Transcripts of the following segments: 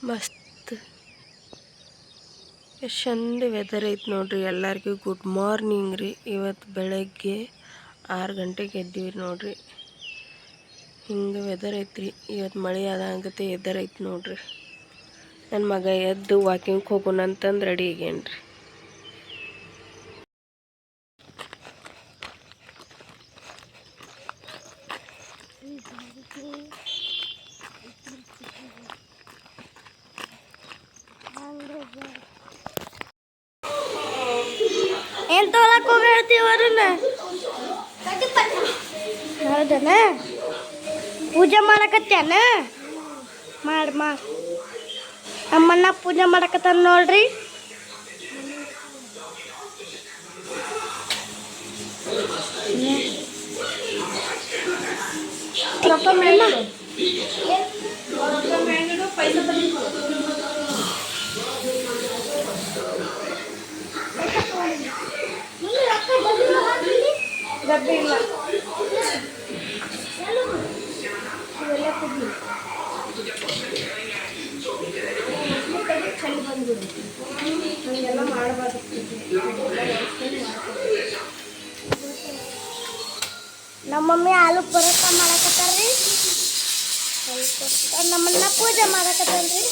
ಮಸ್ತ್ ಎಷ್ಟು ಚಂದ ವೆದರ್ ಐತೆ ನೋಡ್ರಿ. ಎಲ್ಲರಿಗೂ ಗುಡ್ ಮಾರ್ನಿಂಗ್ ರೀ. ಇವತ್ತು ಬೆಳಗ್ಗೆ 6 ಗಂಟೆಗೆ ಎದ್ದೀವಿ ನೋಡ್ರಿ. ಹಿಂಗೆ ವೆದರ್ ಐತ್ರಿ. ಇವತ್ತು ಮಳೆ ಆದಂಗತೆ ವೆದರ್ ಐತೆ ನೋಡ್ರಿ. ನನ್ನ ಮಗ ಎದ್ದು ವಾಕಿಂಗ್ ಹೋಗೋಣ ಅಂತಂದು ರೆಡಿ ಆಗ್ಯಾನ್ರಿ. ಏನು ತೊಗೊಳಕ್ಕೆ ಹೋಗಿ ಹೇಳ್ತೀವರನ್ನ? ಹೌದನ? ಪೂಜೆ ಮಾಡಕತ್ತೇನ? ಮಾಡಿ ನಮ್ಮಣ್ಣ ಪೂಜೆ ಮಾಡಕತ್ತಾನ ನೋಡ್ರಿ. ಡಬ್ಬಿ ಇಲ್ಲ ಹಂಗೆಲ್ಲ ಮಾಡಬಾರ್ದು. ನಮ್ಮ ಮಮ್ಮಿ ಆಲೂ ಪರೋಟ ಮಾಡಕತ್ತಾರ್ರಿ. ನಮ್ಮನ್ನ ಪೂಜೆ ಮಾಡಕತ್ತಲ್ರಿ.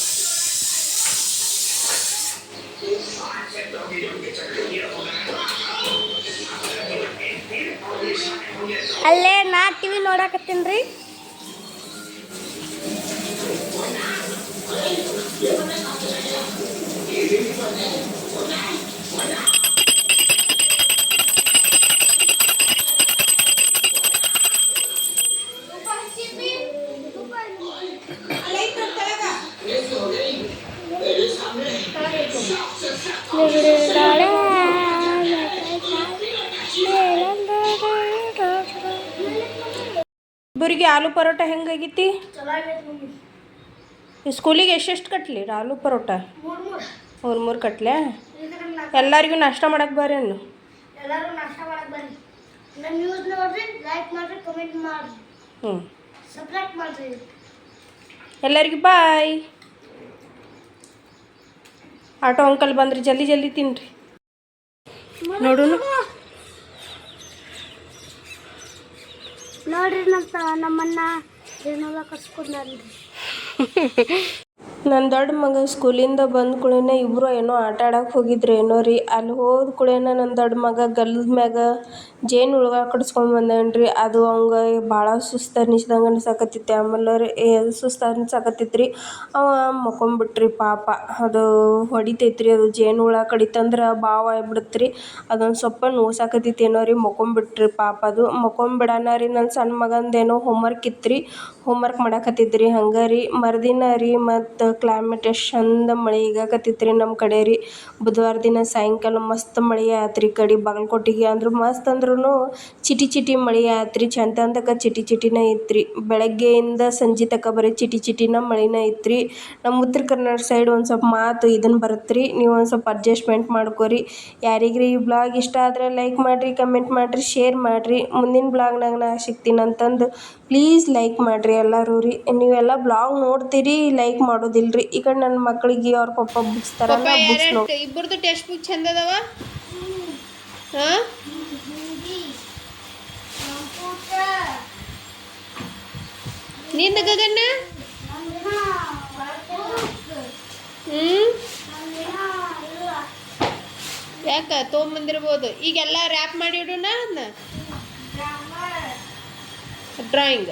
ಅಲ್ಲೇ ನಾ ಟಿವಿ ನೋಡಕತ್ತೀನ್ರಿ. ಇಬ್ಬರಿಗೆ ಆಲೂ ಪರೋಟ ಹೆಂಗಾಗೈತಿ? ಸ್ಕೂಲಿಗೆ ಎಷ್ಟೆಷ್ಟು ಕಟ್ಲಿ ಆಲೂ ಪರೋಟ? 3 ಕಟ್ಲೆ. ಎಲ್ಲರಿಗೂ ನಾಷ್ಟ ಮಾಡಕ್ಕೆ ಬರೇನು? ಎಲ್ಲರೂ ನಾಷ್ಟ ಮಾಡಕ್ಕೆ ಬರ್ರಿ. ನನ್ನ ನ್ಯೂಸ್ ನೋಡ್ರಿ, ಲೈಕ್ ಮಾಡ್ರಿ, ಕಮೆಂಟ್ ಮಾಡ್ರಿ, ಸಬ್ಸ್ಕ್ರೈಬ್ ಮಾಡ್ರಿ. ಎಲ್ಲರಿಗೂ ಬಾಯ್. ಆಟೋ ಅಂಕಲ್ ಬಂದ್ರಿ, ಜಲ್ದಿ ಜಲ್ದಿ ತಿನ್ರಿ. ನೋಡೋಣ ನೋಡ್ರಿ ನಮ್ಮನ್ನ ಏನಲ್ಲ ಕಸ್ಕೊಂಡ್ರಿ. ನನ್ನ ದೊಡ್ಡ ಮಗ ಸ್ಕೂಲಿಂದ ಬಂದ ಕೂಡಲೇ ಇಬ್ಬರು ಏನೋ ಆಟ ಆಡಕ್ಕೆ ಹೋಗಿದ್ರು ಏನೋ ರೀ. ಅಲ್ಲಿ ಹೋದ ಕೂಡಲೇ ನನ್ನ ದೊಡ್ಡ ಮಗ ಗಲ್ಲದ ಮ್ಯಾಗ ಜೇನು ಹುಳ ಕಡಿಸ್ಕೊಂಡು ಬಂದಾನ್ರಿ. ಅದು ಅವಂಗೆ ಭಾಳ ಸುಸ್ತು ಅನ್ನಿಸ್ದಂಗೆ ಅನ್ಸಕತ್ತಿತ್ತು. ಆಮೇಲೆ ರೀ ಸುಸ್ತು ಅನ್ಸಕತ್ತಿತ್ತು ರೀ. ಅವ ಮಕ್ಕೊಂಬಿಟ್ರಿ ಪಾಪ. ಅದು ಹೊಡಿತೈತ್ರಿ, ಅದು ಜೇನು ಹುಳ ಕಡಿತಂದ್ರೆ ಬಾವು ಆಗ್ಬಿಡುತ್ತೆ ರೀ. ಅದೊಂದು ಸ್ವಲ್ಪ ನೋವ್ಸಾಕತ್ತಿತ್ತು ಏನೋ ರೀ. ಮಕ್ಕೊಂಬಿಟ್ರಿ ಪಾಪ. ಅದು ಮಕ್ಕೊಂಬಿಡಾನ ರೀ. ನನ್ನ ಸಣ್ಣ ಮಗಂದೇನೋ ಹೋಮ್ವರ್ಕ್ ಇತ್ತು ರೀ, ಹೋಮ್ವರ್ಕ್ ಮಾಡಕತ್ತಿದ್ರಿ. ಹಂಗೆ ರೀ ಮರುದಿನ ರೀ ಮತ್ತು ಕ್ಲೈಮೇಟ್ ಎಷ್ಟು ಚಂದ ಮಳೆ ಈಗಾಕತ್ತಿತ್ತು ರೀ ನಮ್ಮ ಕಡೆ ರೀ. ಬುಧವಾರ ದಿನ ಸಾಯಂಕಾಲ ಮಸ್ತ್ ಮಳೆ ಆಯ್ತು ಕಡೆ ಬಾಗಲಕೋಟೆಗೆ. ಅಂದ್ರೆ ಮಸ್ತ್ ಅಂದ್ರೂ ಚಿಟಿ ಚಿಟಿ ಮಳೆ ಆಯ್ತು ರೀ. ಚಂತಂತಕ ಚಿಟಿ ಚಿಟಿನೇ ಇತ್ತು ರೀ. ಬೆಳಗ್ಗೆಯಿಂದ ಸಂಜೆ ತನಕ ಬರೀ ಚಿಟಿ ಚಿಟಿನ ಮಳೆನೇ ಇತ್ತು ರೀ. ನಮ್ಮ ಉತ್ತರ ಕರ್ನಾಟಕ ಸೈಡ್ ಒಂದು ಸ್ವಲ್ಪ ಮಾತು ಇದನ್ನು ಬರುತ್ತೆ ರೀ. ನೀವು ಒಂದು ಸ್ವಲ್ಪ ಅಡ್ಜಸ್ಟ್ಮೆಂಟ್ ಮಾಡ್ಕೊರಿ. ಯಾರಿಗ್ರಿ ಈ ಬ್ಲಾಗ್ ಇಷ್ಟ ಆದರೆ ಲೈಕ್ ಮಾಡಿರಿ, ಕಮೆಂಟ್ ಮಾಡಿರಿ, ಶೇರ್ ಮಾಡಿರಿ. ಮುಂದಿನ ಬ್ಲಾಗ್ನಾಗ ನಾ ಸಿಗ್ತೀನಿ ಅಂತಂದು ಪ್ಲೀಸ್ ಲೈಕ್ ಮಾಡಿರಿ ಎಲ್ಲರೂ ರೀ. ನೀವೆಲ್ಲ ಬ್ಲಾಗ್ ನೋಡ್ತೀರಿ, ಲೈಕ್ ಮಾಡೋದಿಲ್ಲ ರೀ. ಈ ಕಡೆ ನನ್ನ ಮಕ್ಕಳಿಗೆ ಅವ್ರ ಪಪ್ಪ ಬುಕ್ಸ್ ತರ ಬುಕ್ಸ್ ನೋಡಿ. ಇಬ್ಬರದು ಟೆಕ್ಸ್ಟ್ ಬುಕ್ ಚಂದ ಅದಾವ. ಹಾಂ ನಿಂದ ಗಗನ ಯಾಕ ತೊಗೊಂಬಂದಿರ್ಬೋದು. ಈಗೆಲ್ಲ ರ್ಯಾಪ್ ಮಾಡಿ ಇಡೋಣ. ಅದನ್ನ ಡ್ರಾಯಿಂಗ್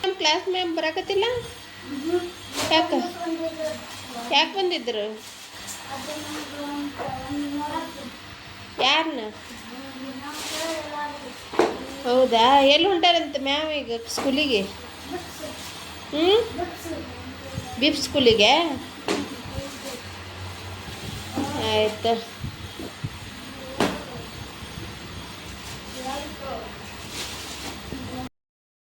ನಮ್ಮ ಕ್ಲಾಸ್ ಮ್ಯಾಮ್ ಬರಾಕತ್ತಿಲ್ಲ. ಯಾಕೆ ಬಂದಿದ್ರು? ಯಾರನ್ನ? ಹೌದಾ? ಎಲ್ಲಿ ಹೊಂಟಾರಂತೆ ಮ್ಯಾಮ್ ಈಗ ಸ್ಕೂಲಿಗೆ? ಬಿಪ್ ಸ್ಕೂಲಿಗೆ ಆಯ್ತು.